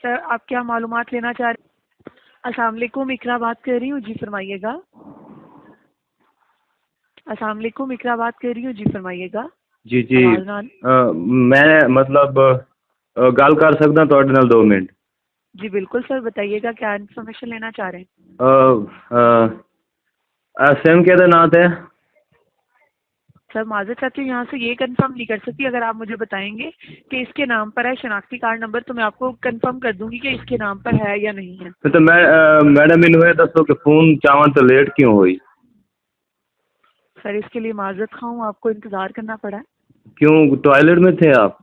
Sir आप क्या मालूमात लेना चाह रहे हैं? अस्सलाम वालेकुम, इकरा बात कर रही हूँ, जी फरमाइएगा। अस्सलाम वालेकुम, इकरा बात कर रही हूँ, जी फरमाइएगा। जी जी आवाज़ ना। मैं मतलब गल कर सकदा तुहाडे नाल 2 मिनट? जी बिल्कुल सर, बताइएगा क्या इन्फॉर्मेशन लेना चाह रहे हैं? सिम केहदे नां ते है? सर माजर चाहती हूँ, यहाँ से ये कंफर्म नहीं कर सकती। अगर आप मुझे बताएंगे कि इसके नाम पर है शनाख्ती कार्ड नंबर, तो मैं आपको कंफर्म कर दूंगी कि इसके नाम पर है या नहीं है। तो मैं मैडम मैनू ये दसो कि फोन चावन तो लेट क्यों हुई? सर इसके लिए माजरत खा हूँ, आपको इंतज़ार करना पड़ा है। क्यों, टॉयलेट में थे आप?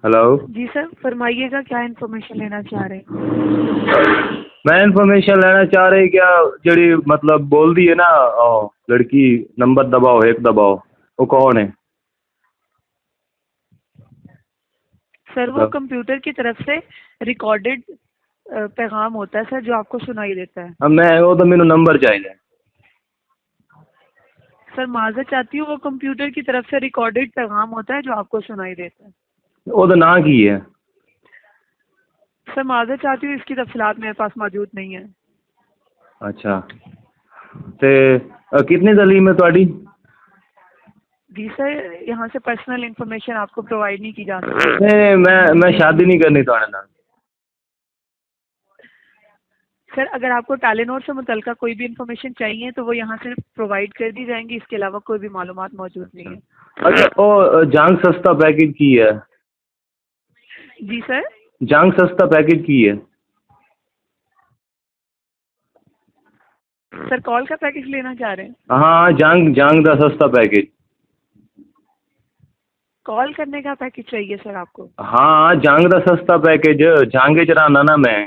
हेलो। जी सर फरमाइएगा, क्या इन्फॉर्मेशन लेना चाह रहे हैं? मैं इन्फॉर्मेशन लेना चाह रही क्या जड़ी मतलब बोल दी है ना, लड़की नंबर दबाओ, एक दबाओ, वो कौन है? सर वो कंप्यूटर की तरफ से रिकॉर्डेड पैगाम होता है सर, जो आपको सुनाई देता है। अब मैं वो तो मैनू नंबर चाहिए। सर माजरत चाहती हूँ, वो कंप्यूटर की तरफ से रिकॉर्डेड पैगाम होता है जो आपको सुनाई देता है। ਉਹਦਾ ਨਾਂ की है? सर माजरत चाहती हूँ, इसकी तफसीलात मेरे पास मौजूद नहीं है। अच्छा, ते कितनी तालीम है ਤੁਹਾਡੀ? जी सर, यहाँ से पर्सनल इंफॉर्मेशन आपको प्रोवाइड नहीं की जा सकती। नहीं, मैं शादी नहीं करनी ਤੁਹਾਡੇ ਨਾਲ। सर अगर आपको टेलीनॉर से मुतलका कोई भी इंफॉर्मेशन चाहिए तो वो यहाँ से प्रोवाइड कर दी जाएंगी, इसके अलावा कोई भी मालूमात मौजूद नहीं है। अच्छा, वो जंग सस्ता पैकेज की है? जी सर। जंग सस्ता पैकेज की है? सर कॉल का पैकेज लेना चाह रहे हैं? हाँ, जंग जंग का सस्ता पैकेज। कॉल करने का पैकेज चाहिए सर आपको? हाँ, जंग का सस्ता पैकेज, जंग च रहाना ना मैं।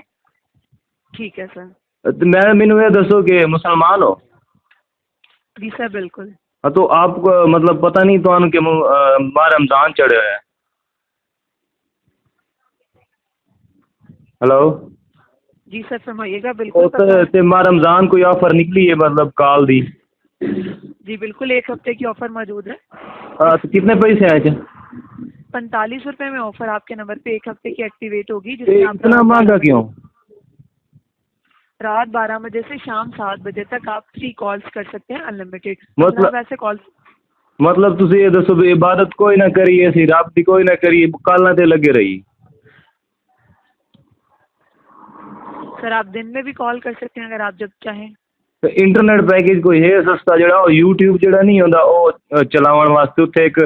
ठीक है सर। तो मैं मैनू ये दसो कि मुसलमान हो? जी सर बिल्कुल। हाँ, तो आपको मतलब पता नहीं तो कि माह रमजान चढ़े हुए हैं। हेलो। जी सर फरमाइएगा, बिल्कुल पता है। ते माह रमजान कोई ऑफर निकली है मतलब काल दी? जी बिल्कुल, 1 हफ्ते की ऑफर मौजूद है। तो कितने पैसे आए थे? 45 रुपए में ऑफर आपके नंबर पे 1 हफ्ते की एक्टिवेट होगी, जिसमें आप इतना महंगा क्यों? रात 12 बजे से शाम 7 बजे तक आप 3 कॉल्स कर सकते हैं अनलिमिटेड। मतलब वैसे कॉल्स। मतलब तुसी ये दसो भी इबादत कोई ना करी, ऐसी रब की कोई ना करी, काला ते लगे रही? सर आप दिन में भी कॉल कर सकते हैं अगर आप जब चाहें। तो इंटरनेट पैकेज कोई है सस्ता जड़ा यूट्यूब जड़ा नहीं होंदा ओ चलावन वास्ते? उत्थे एक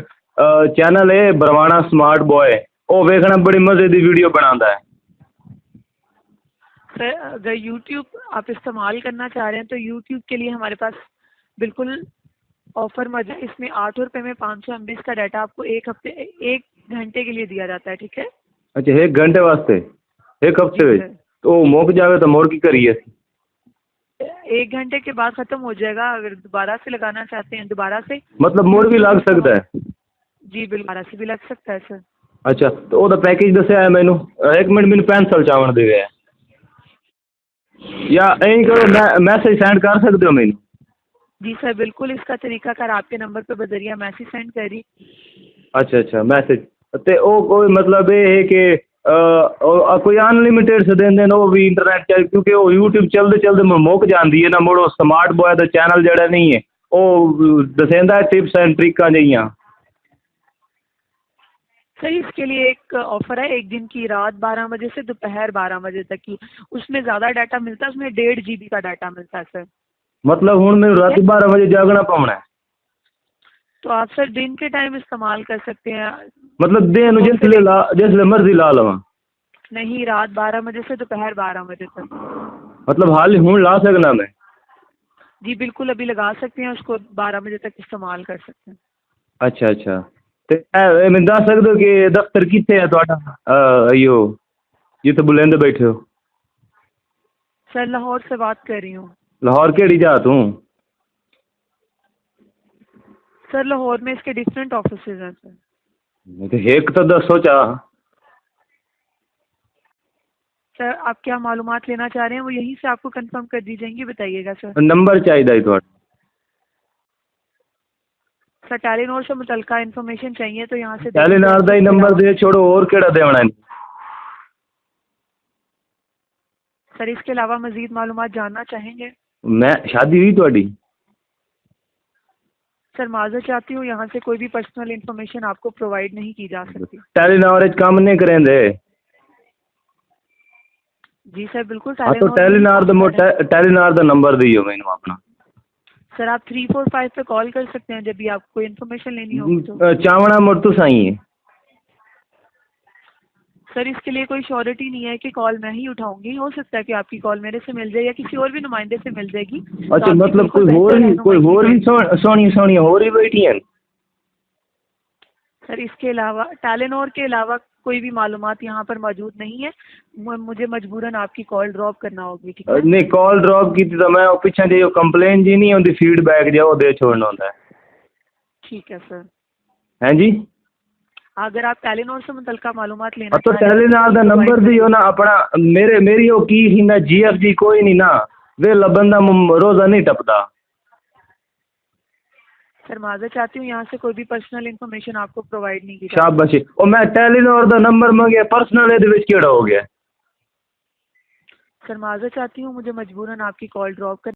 चैनल है बरवाना स्मार्ट बॉय, ओ वेखना बड़ी मजे दी वीडियो बनाता है। सर अगर यूट्यूब आप इस्तेमाल करना चाह रहे हैं तो यूट्यूब के लिए हमारे पास बिल्कुल ऑफर मौजूद है। इसमें 8 रुपए में 500 MB का डाटा आपको 1 घंटे के लिए दिया जाता है, ठीक है? अच्छा, 1 घंटे वास्ते? एक हफ्ते जी में? सर। तो मुक जावे तो मोड़ की करिए? 1 घंटे के बाद खत्म हो जाएगा। अगर दोबारा से लगाना चाहते हैं दोबारा से। मतलब मोड़ भी लग सकता है? जी बिल्कुल, दोबारा से भी लग सकता है सर। अच्छा, तो ओदा पैकेज दस्या है मैनू? 1 मिनट मैनू पेंसिल चावन दे गए या ऐं करो, मैसेज सेंड कर सकते हो मैनू? जी सर बिल्कुल, इसका तरीकाकार आपके नंबर पे बजरिया मैसेज सेंड करी। अच्छा अच्छा, मैसेज ते ओ कोई मतलब ये है कि कोई अनलिमिटेड से देंदे ने वो भी इंटरनेट चल, क्योंकि वो यूट्यूब चलते चलते मुक जाती है ना मुड़ो। स्मार्ट बॉय का चैनल जड़ा नहीं है वो दसेंदा है टिप्स एंड ट्रिकां जइयां। सर इसके लिए एक ऑफर है, 1 दिन की, रात 12 बजे से दोपहर 12 बजे तक की। उसमें ज़्यादा डाटा मिलता है, उसमें 1.5 GB का डाटा मिलता है सर। मतलब हूँ मैं रात 12 बजे जागना पाना है? तो आप सर दिन के टाइम इस्तेमाल कर सकते हैं। मतलब दिन जिसले मर्जी ला लवा? नहीं, रात 12 बजे से दोपहर 12 बजे तक। मतलब हाल हूँ ला सकना मैं? जी बिल्कुल, अभी लगा सकते हैं उसको, 12 बजे तक इस्तेमाल कर सकते हैं। अच्छा अच्छा, ते मैं दस सकते हो कि दफ्तर कितने है तुहाडा यो जिथे बुलंद बैठे हो? सर लाहौर से बात कर रही हूँ। लाहौर केड़ी जा तू? सर लाहौर में इसके डिफरेंट ऑफिसेज हैं सर। एक तो दसो चाह। सर आप क्या मालूमात लेना चाह रहे हैं, वो यहीं से आपको कंफर्म कर दी जाएंगी, बताइएगा सर। नंबर चाहिए थोड़ा। सर टेलीनॉर से मुतल्लिका इन्फॉर्मेशन चाहिए तो यहाँ से टेलीनॉर का ही नंबर दे छोड़ो और केड़ा देना है? सर इसके अलावा मजीद मालूमात जानना चाहेंगे? मैं शादी हुई थोड़ी? सर माजर चाहती हूँ, यहाँ से कोई भी पर्सनल इन्फॉर्मेशन आपको प्रोवाइड नहीं की जा सकती। टेलीनॉर काम नहीं करेंगे? जी सर बिल्कुल। हाँ तो टेलीनॉर का नंबर दियो मैंने अपना। सर आप 345 पे कॉल कर सकते हैं जब भी आपको कोई इन्फॉर्मेशन लेनी होगी तो। चावड़ा मोटू साई है। सर इसके लिए कोई श्योरिटी नहीं है कि कॉल मैं ही उठाऊंगी, हो सकता है कि आपकी कॉल मेरे से मिल जाए या किसी और भी नुमाइंदे से मिल जाएगी। अच्छा मतलब कोई और भी सोनी हो रही बैठी है? सर इसके अलावा टेलीनॉर के अलावा कोई भी मालूमात यहाँ पर मौजूद नहीं है। मुझे मजबूरन आपकी कॉल ड्रॉप करना होगी, ठीक है? नहीं कॉल ड्रॉप की तो मैं पीछे जो कंप्लेन जी नहीं होती फीडबैक जो दे छोड़ना होता है। ठीक है सर। हैं जी? अगर आप टेलीनॉर से मुतल्लिका मालूमात लेना तो टेलीनॉर का नंबर दियो ना अपना। मेरी वो की थी ना GFG कोई नहीं ना, वे बंदा रोजा नहीं टपता। सर माजर चाहती हूँ यहाँ से कोई भी पर्सनल इन्फॉर्मेशन आपको प्रोवाइड नहीं की। शाबाश। और मैं टेलीनॉर का नंबर मंगे पर्सनल केड़ा हो गया? सर माजर चाहती हूँ, मुझे मजबूरन आपकी कॉल ड्रॉप कर